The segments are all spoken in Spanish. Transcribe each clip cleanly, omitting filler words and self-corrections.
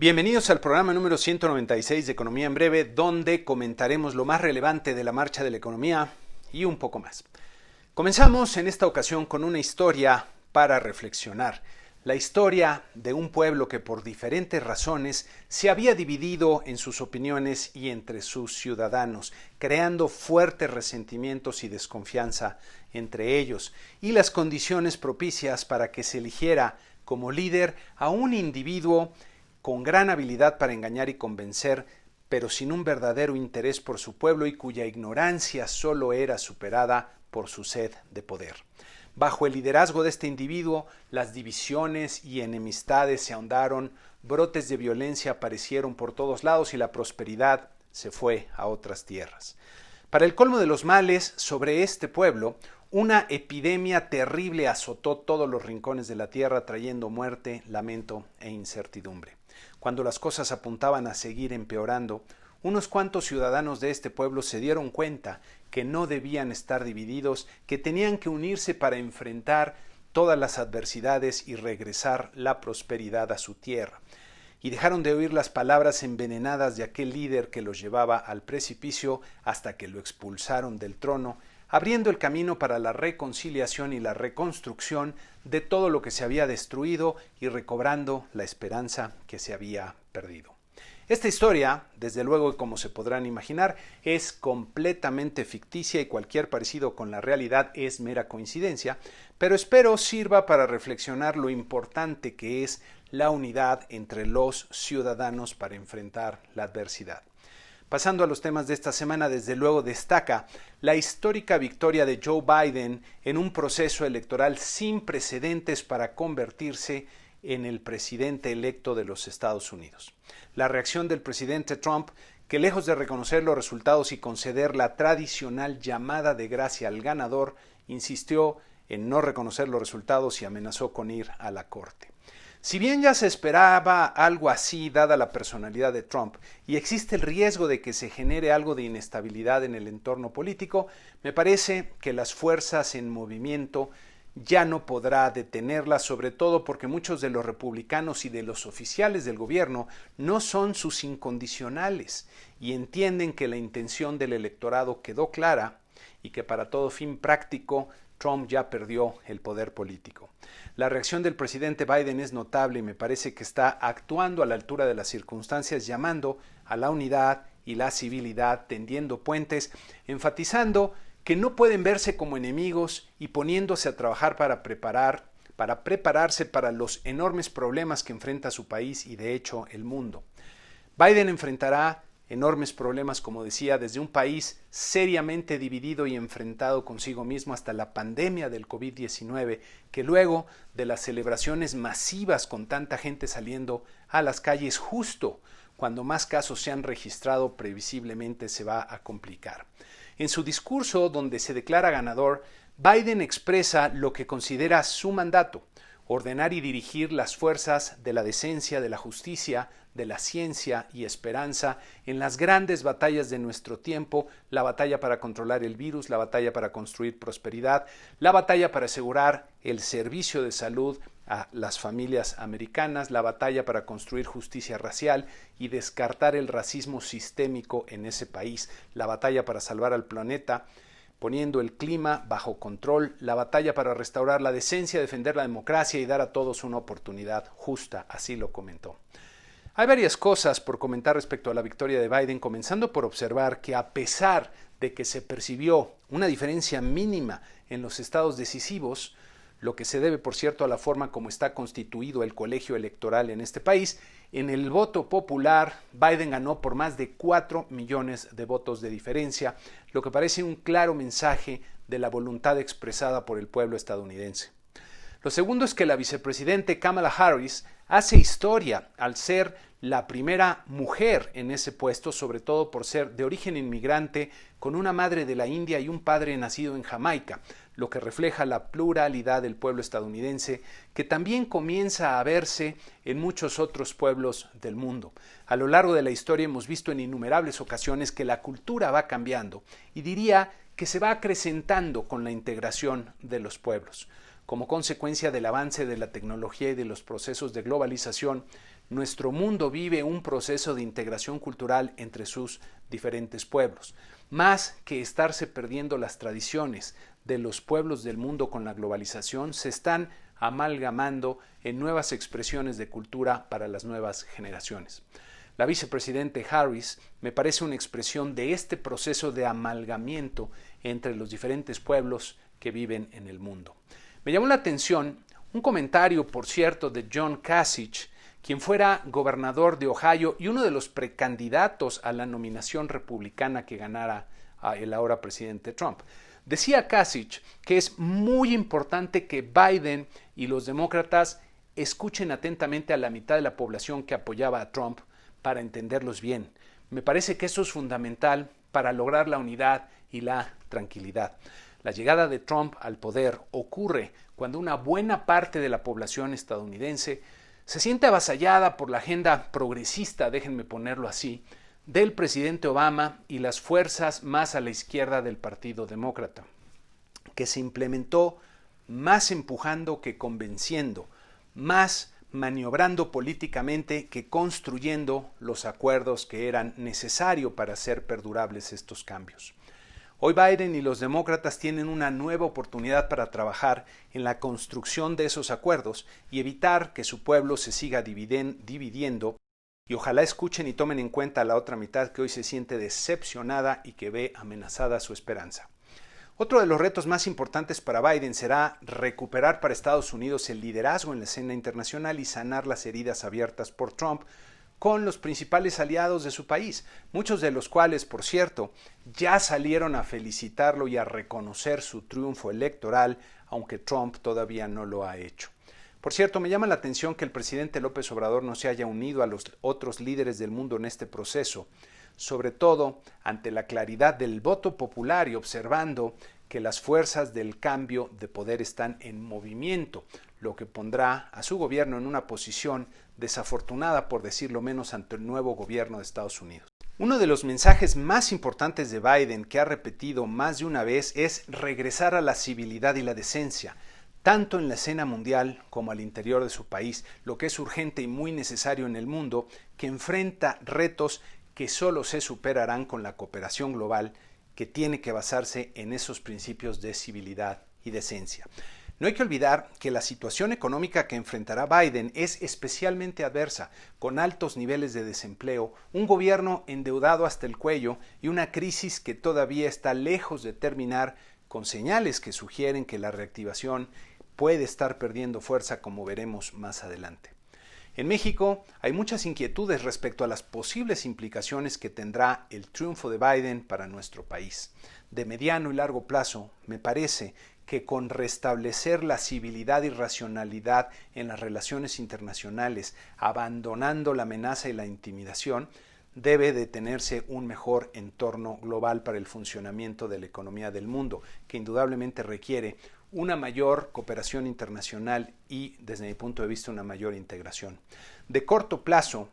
Bienvenidos al programa número 196 de Economía en Breve, donde comentaremos lo más relevante de la marcha de la economía y un poco más. Comenzamos en esta ocasión con una historia para reflexionar. La historia de un pueblo que por diferentes razones se había dividido en sus opiniones y entre sus ciudadanos, creando fuertes resentimientos y desconfianza entre ellos, y las condiciones propicias para que se eligiera como líder a un individuo con gran habilidad para engañar y convencer, pero sin un verdadero interés por su pueblo y cuya ignorancia solo era superada por su sed de poder. Bajo el liderazgo de este individuo, las divisiones y enemistades se ahondaron, brotes de violencia aparecieron por todos lados y la prosperidad se fue a otras tierras. Para el colmo de los males, sobre este pueblo, una epidemia terrible azotó todos los rincones de la tierra, trayendo muerte, lamento e incertidumbre. Cuando las cosas apuntaban a seguir empeorando, unos cuantos ciudadanos de este pueblo se dieron cuenta que no debían estar divididos, que tenían que unirse para enfrentar todas las adversidades y regresar la prosperidad a su tierra. Y dejaron de oír las palabras envenenadas de aquel líder que los llevaba al precipicio hasta que lo expulsaron del trono, abriendo el camino para la reconciliación y la reconstrucción de todo lo que se había destruido y recobrando la esperanza que se había perdido. Esta historia, desde luego, como se podrán imaginar, es completamente ficticia y cualquier parecido con la realidad es mera coincidencia, pero espero sirva para reflexionar lo importante que es la unidad entre los ciudadanos para enfrentar la adversidad. Pasando a los temas de esta semana, desde luego destaca la histórica victoria de Joe Biden en un proceso electoral sin precedentes para convertirse en el presidente electo de los Estados Unidos. La reacción del presidente Trump, que lejos de reconocer los resultados y conceder la tradicional llamada de gracia al ganador, insistió en no reconocer los resultados y amenazó con ir a la corte. Si bien ya se esperaba algo así dada la personalidad de Trump y existe el riesgo de que se genere algo de inestabilidad en el entorno político, me parece que las fuerzas en movimiento ya no podrá detenerlas, sobre todo porque muchos de los republicanos y de los oficiales del gobierno no son sus incondicionales y entienden que la intención del electorado quedó clara y que para todo fin práctico Trump ya perdió el poder político. La reacción del presidente Biden es notable y me parece que está actuando a la altura de las circunstancias, llamando a la unidad y la civilidad, tendiendo puentes, enfatizando que no pueden verse como enemigos y poniéndose a trabajar para prepararse para los enormes problemas que enfrenta su país y de hecho el mundo. Biden enfrentará enormes problemas, como decía, desde un país seriamente dividido y enfrentado consigo mismo hasta la pandemia del COVID-19, que luego de las celebraciones masivas con tanta gente saliendo a las calles justo cuando más casos se han registrado, previsiblemente se va a complicar. En su discurso, donde se declara ganador, Biden expresa lo que considera su mandato: ordenar y dirigir las fuerzas de la decencia, de la justicia, de la ciencia y esperanza en las grandes batallas de nuestro tiempo, la batalla para controlar el virus, la batalla para construir prosperidad, la batalla para asegurar el servicio de salud a las familias americanas, la batalla para construir justicia racial y descartar el racismo sistémico en ese país, la batalla para salvar al planeta, poniendo el clima bajo control, la batalla para restaurar la decencia, defender la democracia y dar a todos una oportunidad justa, así lo comentó. Hay varias cosas por comentar respecto a la victoria de Biden, comenzando por observar que a pesar de que se percibió una diferencia mínima en los estados decisivos, lo que se debe, por cierto, a la forma como está constituido el colegio electoral en este país, en el voto popular, Biden ganó por más de 4 millones de votos de diferencia, lo que parece un claro mensaje de la voluntad expresada por el pueblo estadounidense. Lo segundo es que la vicepresidente Kamala Harris hace historia al ser la primera mujer en ese puesto, sobre todo por ser de origen inmigrante, con una madre de la India y un padre nacido en Jamaica, lo que refleja la pluralidad del pueblo estadounidense, que también comienza a verse en muchos otros pueblos del mundo. A lo largo de la historia hemos visto en innumerables ocasiones que la cultura va cambiando y diría que se va acrecentando con la integración de los pueblos. Como consecuencia del avance de la tecnología y de los procesos de globalización, nuestro mundo vive un proceso de integración cultural entre sus diferentes pueblos. Más que estarse perdiendo las tradiciones de los pueblos del mundo con la globalización, se están amalgamando en nuevas expresiones de cultura para las nuevas generaciones. La vicepresidente Harris me parece una expresión de este proceso de amalgamiento entre los diferentes pueblos que viven en el mundo. Me llamó la atención un comentario, por cierto, de John Kasich, quien fuera gobernador de Ohio y uno de los precandidatos a la nominación republicana que ganara el ahora presidente Trump. Decía Kasich que es muy importante que Biden y los demócratas escuchen atentamente a la mitad de la población que apoyaba a Trump para entenderlos bien. Me parece que eso es fundamental para lograr la unidad y la tranquilidad. La llegada de Trump al poder ocurre cuando una buena parte de la población estadounidense se siente avasallada por la agenda progresista, déjenme ponerlo así, del presidente Obama y las fuerzas más a la izquierda del Partido Demócrata, que se implementó más empujando que convenciendo, más maniobrando políticamente que construyendo los acuerdos que eran necesarios para hacer perdurables estos cambios. Hoy Biden y los demócratas tienen una nueva oportunidad para trabajar en la construcción de esos acuerdos y evitar que su pueblo se siga dividiendo, y ojalá escuchen y tomen en cuenta a la otra mitad que hoy se siente decepcionada y que ve amenazada su esperanza. Otro de los retos más importantes para Biden será recuperar para Estados Unidos el liderazgo en la escena internacional y sanar las heridas abiertas por Trump con los principales aliados de su país, muchos de los cuales, por cierto, ya salieron a felicitarlo y a reconocer su triunfo electoral, aunque Trump todavía no lo ha hecho. Por cierto, me llama la atención que el presidente López Obrador no se haya unido a los otros líderes del mundo en este proceso, sobre todo ante la claridad del voto popular y observando que las fuerzas del cambio de poder están en movimiento, lo que pondrá a su gobierno en una posición desafortunada, por decirlo menos, ante el nuevo gobierno de Estados Unidos. Uno de los mensajes más importantes de Biden, que ha repetido más de una vez, es regresar a la civilidad y la decencia, tanto en la escena mundial como al interior de su país, lo que es urgente y muy necesario en el mundo, que enfrenta retos que solo se superarán con la cooperación global, que tiene que basarse en esos principios de civilidad y decencia. No hay que olvidar que la situación económica que enfrentará Biden es especialmente adversa, con altos niveles de desempleo, un gobierno endeudado hasta el cuello y una crisis que todavía está lejos de terminar, con señales que sugieren que la reactivación puede estar perdiendo fuerza, como veremos más adelante. En México hay muchas inquietudes respecto a las posibles implicaciones que tendrá el triunfo de Biden para nuestro país. De mediano y largo plazo, me parece que con restablecer la civilidad y racionalidad en las relaciones internacionales, abandonando la amenaza y la intimidación, debe de tenerse un mejor entorno global para el funcionamiento de la economía del mundo, que indudablemente requiere una mayor cooperación internacional y, desde mi punto de vista, una mayor integración. De corto plazo,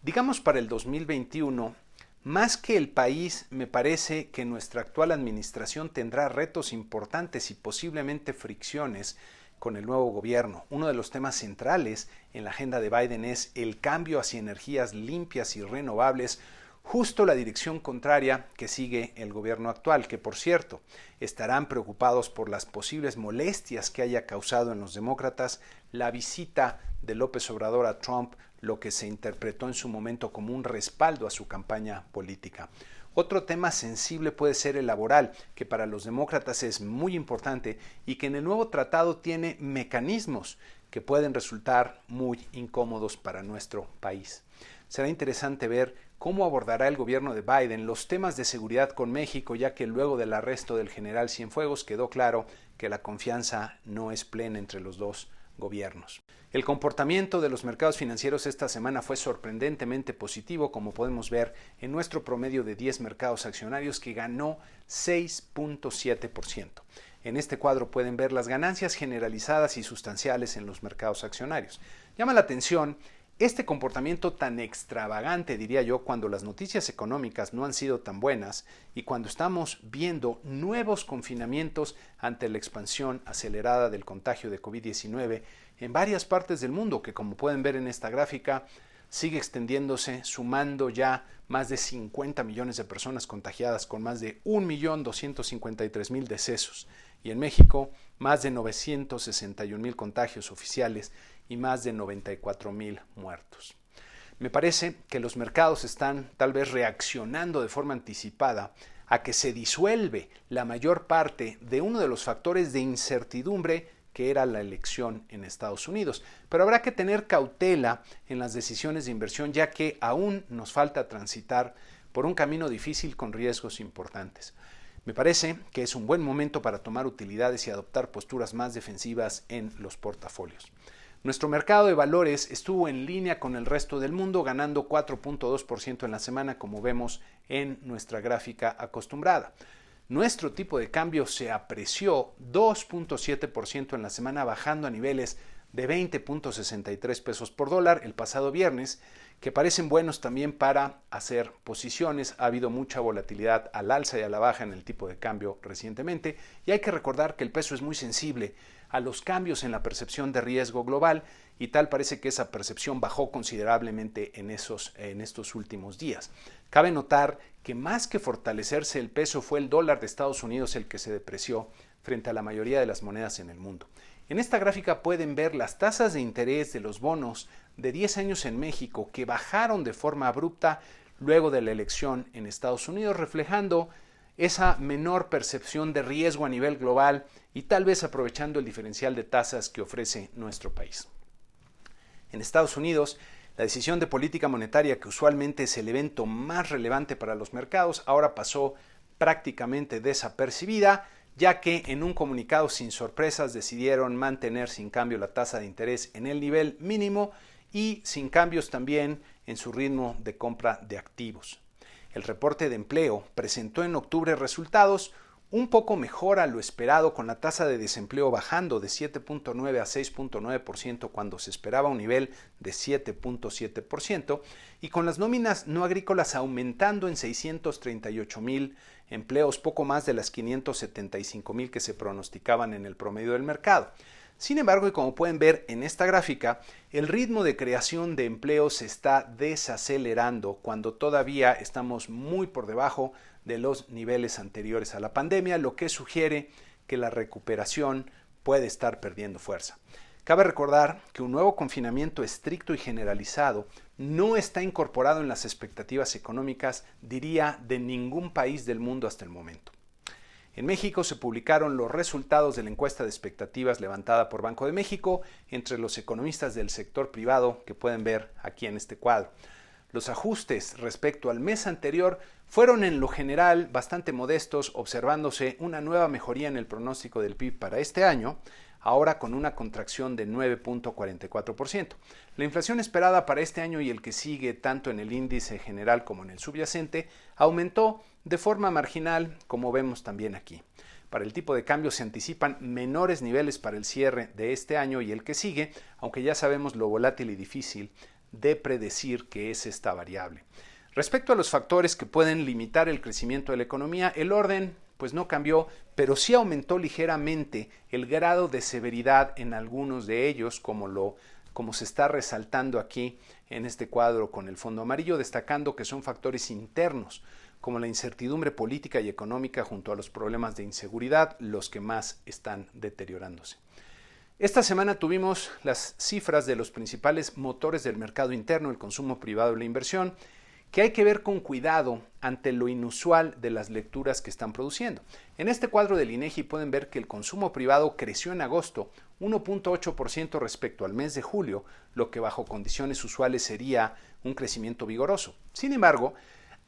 digamos para el 2021, más que el país, me parece que nuestra actual administración tendrá retos importantes y posiblemente fricciones con el nuevo gobierno. Uno de los temas centrales en la agenda de Biden es el cambio hacia energías limpias y renovables, justo la dirección contraria que sigue el gobierno actual, que por cierto estarán preocupados por las posibles molestias que haya causado en los demócratas la visita de López Obrador a Trump, lo que se interpretó en su momento como un respaldo a su campaña política. Otro tema sensible puede ser el laboral, que para los demócratas es muy importante y que en el nuevo tratado tiene mecanismos que pueden resultar muy incómodos para nuestro país. Será interesante ver cómo abordará el gobierno de Biden los temas de seguridad con México, ya que luego del arresto del general Cienfuegos quedó claro que la confianza no es plena entre los dos gobiernos. El comportamiento de los mercados financieros esta semana fue sorprendentemente positivo, como podemos ver en nuestro promedio de 10 mercados accionarios, que ganó 6.7%. En este cuadro pueden ver las ganancias generalizadas y sustanciales en los mercados accionarios. Llama la atención este comportamiento tan extravagante, diría yo, cuando las noticias económicas no han sido tan buenas y cuando estamos viendo nuevos confinamientos ante la expansión acelerada del contagio de COVID-19 en varias partes del mundo, que como pueden ver en esta gráfica, sigue extendiéndose, sumando ya más de 50 millones de personas contagiadas con más de 1.253.000 decesos. Y en México, más de 961.000 contagios oficiales y más de 94.000 muertos. Me parece que los mercados están tal vez reaccionando de forma anticipada a que se disuelve la mayor parte de uno de los factores de incertidumbre que era la elección en Estados Unidos. Pero habrá que tener cautela en las decisiones de inversión, ya que aún nos falta transitar por un camino difícil con riesgos importantes. Me parece que es un buen momento para tomar utilidades y adoptar posturas más defensivas en los portafolios. Nuestro mercado de valores estuvo en línea con el resto del mundo, ganando 4.2% en la semana, como vemos en nuestra gráfica acostumbrada. Nuestro tipo de cambio se apreció 2.7% en la semana, bajando a niveles de 20.63 pesos por dólar el pasado viernes, que parecen buenos también para hacer posiciones. Ha habido mucha volatilidad al alza y a la baja en el tipo de cambio recientemente, y hay que recordar que el peso es muy sensible a los cambios en la percepción de riesgo global, y tal parece que esa percepción bajó considerablemente en estos últimos días. Cabe notar que más que fortalecerse el peso, fue el dólar de Estados Unidos el que se depreció frente a la mayoría de las monedas en el mundo. En esta gráfica pueden ver las tasas de interés de los bonos de 10 años en México, que bajaron de forma abrupta luego de la elección en Estados Unidos, reflejando esa menor percepción de riesgo a nivel global y tal vez aprovechando el diferencial de tasas que ofrece nuestro país. En Estados Unidos, la decisión de política monetaria, que usualmente es el evento más relevante para los mercados, ahora pasó prácticamente desapercibida, ya que en un comunicado sin sorpresas decidieron mantener sin cambio la tasa de interés en el nivel mínimo y sin cambios también en su ritmo de compra de activos. El reporte de empleo presentó en octubre resultados un poco mejor a lo esperado, con la tasa de desempleo bajando de 7.9 a 6.9% cuando se esperaba un nivel de 7.7%, y con las nóminas no agrícolas aumentando en 638,000 empleos, poco más de las 575,000 que se pronosticaban en el promedio del mercado. Sin embargo, y como pueden ver en esta gráfica, el ritmo de creación de empleos se está desacelerando cuando todavía estamos muy por debajo de los niveles anteriores a la pandemia, lo que sugiere que la recuperación puede estar perdiendo fuerza. Cabe recordar que un nuevo confinamiento estricto y generalizado no está incorporado en las expectativas económicas, diría, de ningún país del mundo hasta el momento. En México se publicaron los resultados de la encuesta de expectativas levantada por Banco de México entre los economistas del sector privado, que pueden ver aquí en este cuadro. Los ajustes respecto al mes anterior fueron en lo general bastante modestos, observándose una nueva mejoría en el pronóstico del PIB para este año, ahora con una contracción de 9.44%. La inflación esperada para este año y el que sigue, tanto en el índice general como en el subyacente, aumentó de forma marginal, como vemos también aquí. Para el tipo de cambio se anticipan menores niveles para el cierre de este año y el que sigue, aunque ya sabemos lo volátil y difícil de predecir que es esta variable. Respecto a los factores que pueden limitar el crecimiento de la economía, el orden pues no cambió, pero sí aumentó ligeramente el grado de severidad en algunos de ellos, como se está resaltando aquí en este cuadro con el fondo amarillo, destacando que son factores internos, como la incertidumbre política y económica junto a los problemas de inseguridad, los que más están deteriorándose. Esta semana tuvimos las cifras de los principales motores del mercado interno, el consumo privado y la inversión, que hay que ver con cuidado ante lo inusual de las lecturas que están produciendo. En este cuadro del INEGI pueden ver que el consumo privado creció en agosto 1.8% respecto al mes de julio, lo que bajo condiciones usuales sería un crecimiento vigoroso. Sin embargo,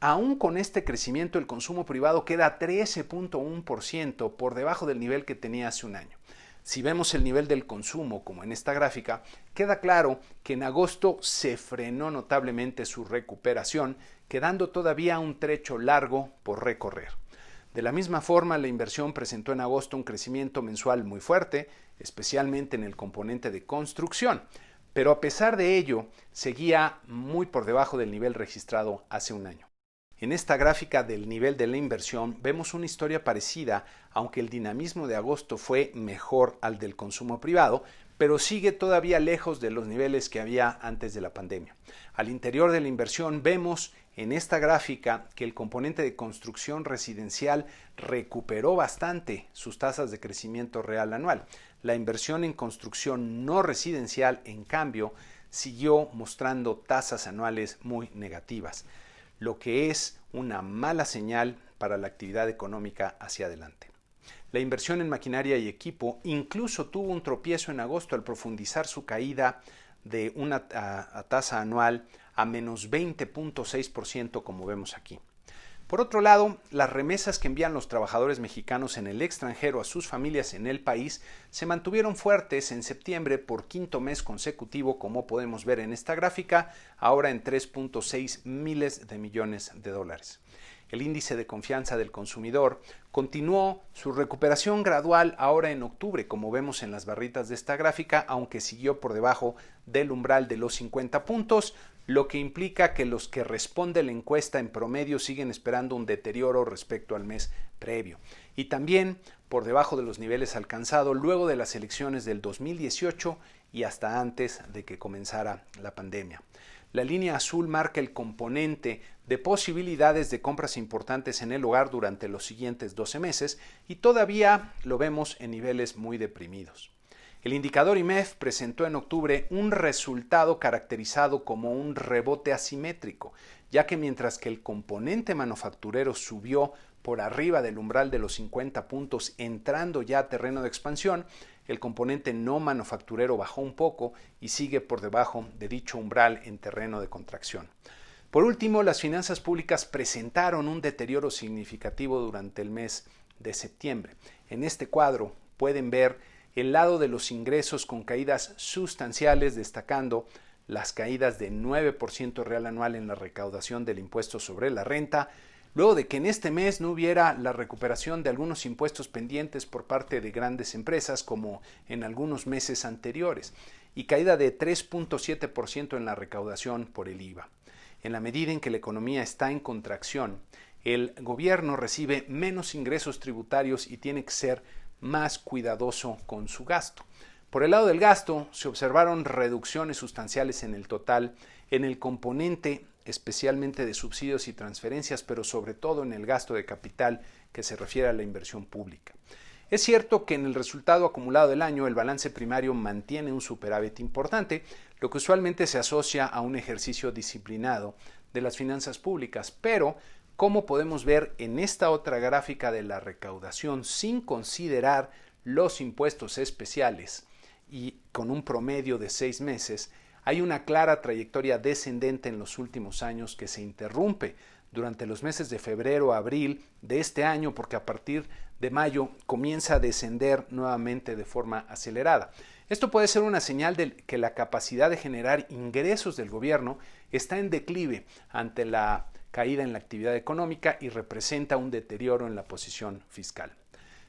aún con este crecimiento, el consumo privado queda 13.1% por debajo del nivel que tenía hace un año. Si vemos el nivel del consumo, como en esta gráfica, queda claro que en agosto se frenó notablemente su recuperación, quedando todavía un trecho largo por recorrer. De la misma forma, la inversión presentó en agosto un crecimiento mensual muy fuerte, especialmente en el componente de construcción, pero a pesar de ello, seguía muy por debajo del nivel registrado hace un año. En esta gráfica del nivel de la inversión vemos una historia parecida, aunque el dinamismo de agosto fue mejor al del consumo privado, pero sigue todavía lejos de los niveles que había antes de la pandemia. Al interior de la inversión vemos en esta gráfica que el componente de construcción residencial recuperó bastante sus tasas de crecimiento real anual. La inversión en construcción no residencial, en cambio, siguió mostrando tasas anuales muy negativas, lo que es una mala señal para la actividad económica hacia adelante. La inversión en maquinaria y equipo incluso tuvo un tropiezo en agosto al profundizar su caída de una tasa anual a menos 20.6%, como vemos aquí. Por otro lado, las remesas que envían los trabajadores mexicanos en el extranjero a sus familias en el país se mantuvieron fuertes en septiembre por quinto mes consecutivo, como podemos ver en esta gráfica, ahora en 3.6 miles de millones de dólares. El índice de confianza del consumidor continuó su recuperación gradual ahora en octubre, como vemos en las barritas de esta gráfica, aunque siguió por debajo del umbral de los 50 puntos, lo que implica que los que responde la encuesta en promedio siguen esperando un deterioro respecto al mes previo. Y también por debajo de los niveles alcanzados luego de las elecciones del 2018 y hasta antes de que comenzara la pandemia. La línea azul marca el componente de posibilidades de compras importantes en el hogar durante los siguientes 12 meses y todavía lo vemos en niveles muy deprimidos. El indicador IMEF presentó en octubre un resultado caracterizado como un rebote asimétrico, ya que mientras que el componente manufacturero subió por arriba del umbral de los 50 puntos entrando ya a terreno de expansión, el componente no manufacturero bajó un poco y sigue por debajo de dicho umbral en terreno de contracción. Por último, las finanzas públicas presentaron un deterioro significativo durante el mes de septiembre. En este cuadro pueden ver el lado de los ingresos con caídas sustanciales, destacando las caídas de 9% real anual en la recaudación del impuesto sobre la renta, luego de que en este mes no hubiera la recuperación de algunos impuestos pendientes por parte de grandes empresas como en algunos meses anteriores, y caída de 3.7% en la recaudación por el IVA. En la medida en que la economía está en contracción, el gobierno recibe menos ingresos tributarios y tiene que ser más cuidadoso con su gasto. Por el lado del gasto, se observaron reducciones sustanciales en el total, en el componente especialmente de subsidios y transferencias, pero sobre todo en el gasto de capital que se refiere a la inversión pública. Es cierto que en el resultado acumulado del año el balance primario mantiene un superávit importante, lo que usualmente se asocia a un ejercicio disciplinado de las finanzas públicas, pero como podemos ver en esta otra gráfica de la recaudación sin considerar los impuestos especiales y con un promedio de 6 meses, hay una clara trayectoria descendente en los últimos años que se interrumpe durante los meses de febrero a abril de este año, porque a partir de mayo comienza a descender nuevamente de forma acelerada. Esto puede ser una señal de que la capacidad de generar ingresos del gobierno está en declive ante la caída en la actividad económica y representa un deterioro en la posición fiscal.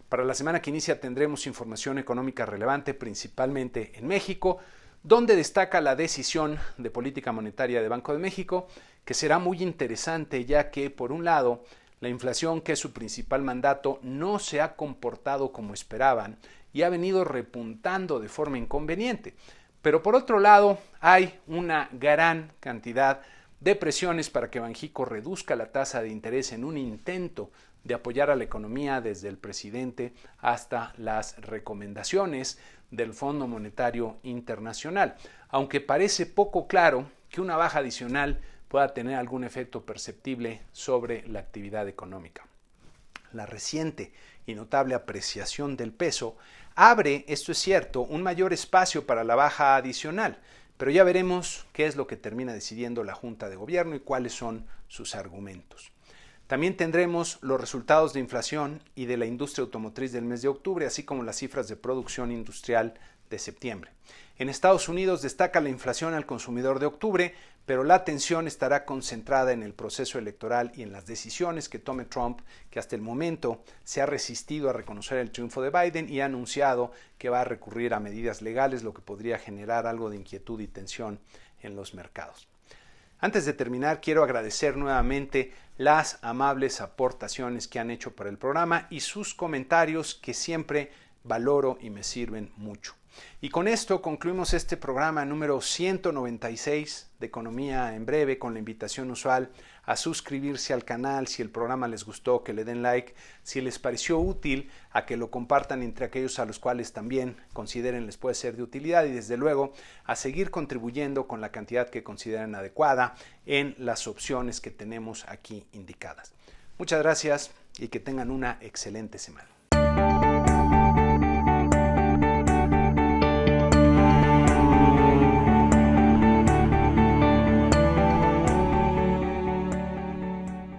Para la semana que inicia tendremos información económica relevante, principalmente en México, donde destaca la decisión de política monetaria de Banco de México, que será muy interesante ya que, por un lado, la inflación, que es su principal mandato, no se ha comportado como esperaban y ha venido repuntando de forma inconveniente. Pero por otro lado, hay una gran cantidad de presiones para que Banxico reduzca la tasa de interés en un intento de apoyar a la economía, desde el presidente hasta las recomendaciones del Fondo Monetario Internacional, aunque parece poco claro que una baja adicional pueda tener algún efecto perceptible sobre la actividad económica. La reciente y notable apreciación del peso abre, esto es cierto, un mayor espacio para la baja adicional, pero ya veremos qué es lo que termina decidiendo la Junta de Gobierno y cuáles son sus argumentos. También tendremos los resultados de inflación y de la industria automotriz del mes de octubre, así como las cifras de producción industrial de septiembre. En Estados Unidos destaca la inflación al consumidor de octubre, pero la atención estará concentrada en el proceso electoral y en las decisiones que tome Trump, que hasta el momento se ha resistido a reconocer el triunfo de Biden y ha anunciado que va a recurrir a medidas legales, lo que podría generar algo de inquietud y tensión en los mercados. Antes de terminar, quiero agradecer nuevamente las amables aportaciones que han hecho para el programa y sus comentarios que siempre valoro y me sirven mucho. Y con esto concluimos este programa número 196 de Economía en Breve, con la invitación usual a suscribirse al canal si el programa les gustó, que le den like, si les pareció útil, a que lo compartan entre aquellos a los cuales también consideren les puede ser de utilidad, y desde luego a seguir contribuyendo con la cantidad que consideren adecuada en las opciones que tenemos aquí indicadas. Muchas gracias y que tengan una excelente semana.